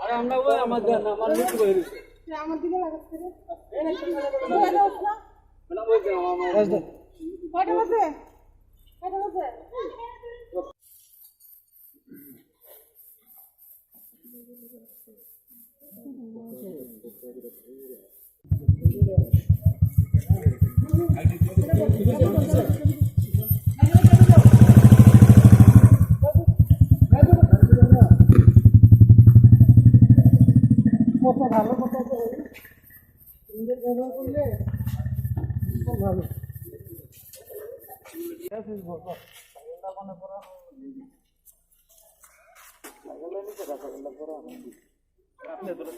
আরে আমরা ওই আমাদের না আমার লুট হয়ে গেছে আমার দিকে লাগাচ্ছে রে এই না বলা ওই যে আমার কয়টা বাজে ভালো কথা ইন্ডিয়ান ব্যবহার করলে খুব ভালো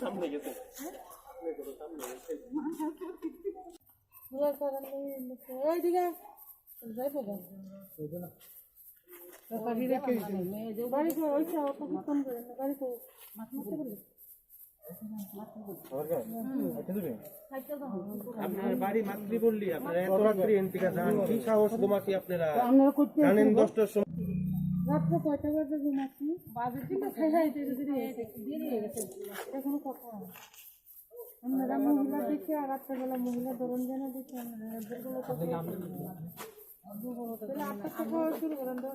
সামনে গেছে আপনার বাড়ি মাতৃ বললি আপনারা এত রাত্রি এন্টিকা যান কি সাহস ঘুমাচ্ছি আপনারা জানেন 10টার সময় রাত্রে কয়টা বাজে ঘুমাচ্ছি বাজে কিন্তু খাই দিয়ে গেছে এটা কোনো কথা না আমরা মহিলা দেখি আর রাত্রেবেলা মহিলা ধরন জানা দেখি শুরু করেন তো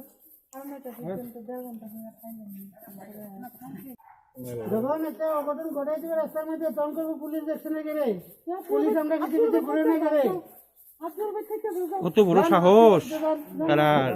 যখন একটা অঘটন ঘটাই দেবে রাস্তার মধ্যে তখন করবো পুলিশ দেখছে না গেলে পুলিশ আমরা কিছু কিছু ঘুরে না গেলে কত বড় সাহস তারার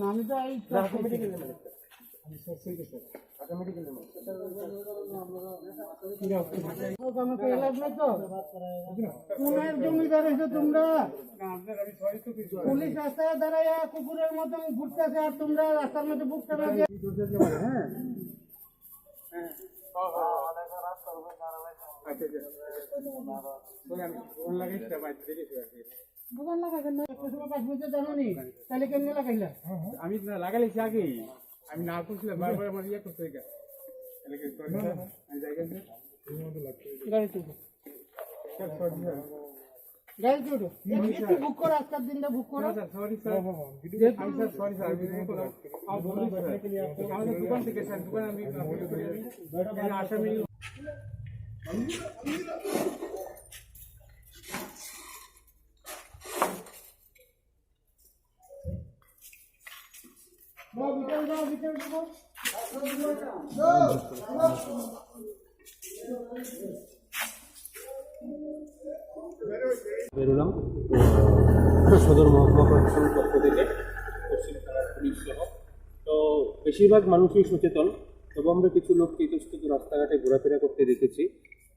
আমি তো জমিদার হয়েছে তোমরা পুলিশ রাস্তায় দাঁড়ায় কুকুরের মতন ঘুরতেছে আর তোমরা রাস্তার মধ্যে বুকটা না দিয়ে দোকান লাগাবেন না জানো নি তাহলে কেমনি লাগাইলা আমি লাগাইছি আগে আমি না করছিলাম বারবার আমার ইয়ে করতে বুক করো আজকের দিনটা বুক করো সরি স্যার সরি স্যার আমাদের দোকান থেকে স্যার দোকান আমি আসামি বেরোলাম সদর মহকুমা প্রশাসনের পক্ষ থেকে পশ্চিম থানার পুলিশ সহ তো বেশিরভাগ মানুষই সচেতন তবে আমরা কিছু লোককে ইতস্তত রাস্তাঘাটে ঘোরাফেরা করতে দেখেছি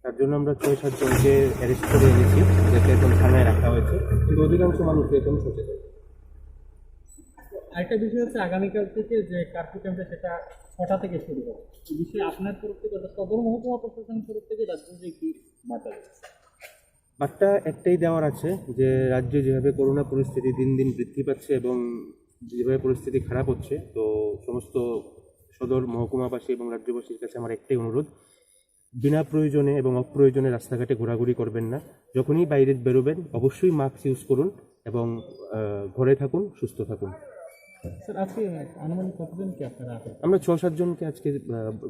তার জন্য আমরা 6-7 জনকে অ্যারেস্ট করে এনেছি যাতে এখন থানায় রাখা হয়েছে কিন্তু অধিকাংশ মানুষ এখন সচেতন। আরেকটা বিষয় হচ্ছে আগামীকাল থেকে যে কার্ফিউ ক্যাম্পটা সেটা 6টা থেকে শুরু হবে এই বিষয়ে আপনার তরফ থেকে সদর মহকুমা প্রশাসনের তরফ থেকে রাজ্যে কি বার্তা একটাই দেওয়ার আছে যে রাজ্যে যেভাবে করোনা পরিস্থিতি দিন দিন বৃদ্ধি পাচ্ছে এবং যেভাবে পরিস্থিতি খারাপ হচ্ছে তো সমস্ত সদর মহকুমাবাসী এবং রাজ্যবাসীর কাছে আমার একটাই অনুরোধ বিনা প্রয়োজনে এবং অপ্রয়োজনে রাস্তাঘাটে ঘোরাঘুরি করবেন না যখনই বাইরে বেরোবেন অবশ্যই মাস্ক ইউজ করুন এবং ঘরে থাকুন সুস্থ থাকুন। স্যার আজকে আনুমানিক কতজনকে আপনারা আমরা 6-7 জনকে আজকে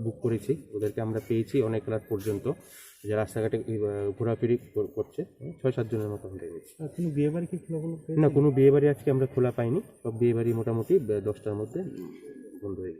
বুক করেছি ওদেরকে আমরা পেয়েছি অনেক রাত পর্যন্ত যে রাস্তাঘাটে ঘোরাফেরি করছে 6-7 জনের মতো আমরা পেয়েছি। কোনো বিয়েবাড়ি কি খোলা না কোনো বিয়েবাড়ি আজকে আমরা খোলা পাইনি সব বিয়েবাড়ি মোটামুটি 10টার মধ্যে বন্ধ হয়ে গেছে।